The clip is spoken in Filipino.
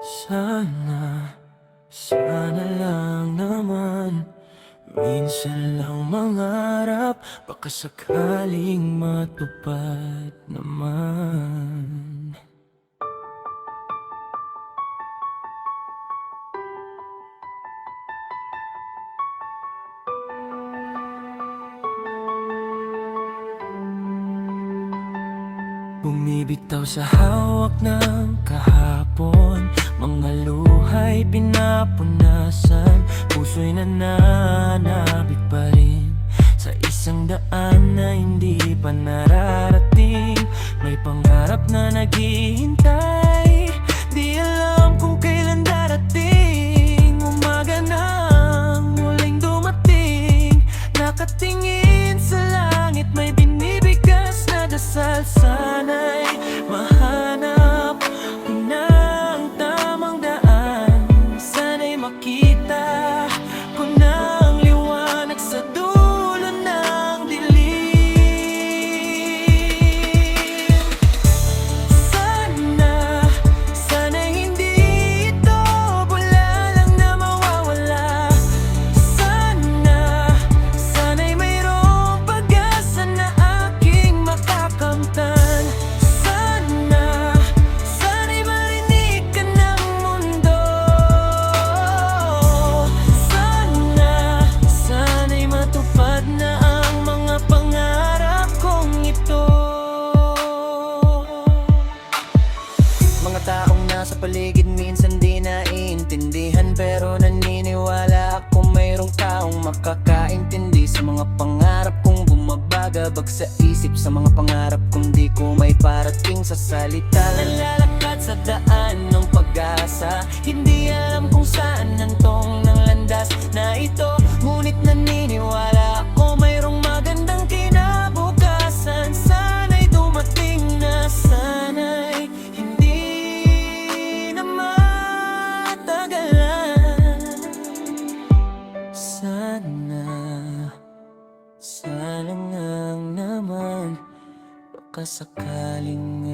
Sana lang naman minsan lang mangarap, baka sakaling matupad naman. Bumibitaw sa hawak ng kahapon, mga luha'y pinapunasan, puso'y nananabik pa rin sa isang daan na hindi pa nararating. May pangarap na naghihintay, di alam kung kailan darating. Umaga nang muling dumating, nakatingin sa langit, may binibigas na dasal. Sana'y mahanap ko na ang tamang daan, sana'y makita ko na ang liwanag sa dulo ng dilim. Sana'y hindi ito bula lang na mawawala. Sana'y mayroong pag-asa na aking makakamtan. Sana'y marinig ka ng mundo. Sana'y matupad na ang mga pangarap kong ito. Mga taong nasa paligid minsan di naiintindihan, pero naniniwala ako mayroong taong makakaintindi sa mga pangarap kong bumabagabag sa isip, sa mga pangarap kong di ko may parating sa salita. Nalalakad sa daan ng pag-asa, hindi alam kung saan hantong ng landas na ito, ngunit naniniwala ako mayroong magandang kinabukasan. Sana'y dumating na, sana'y hindi na matagalan. Sana nga naman, baka sakaling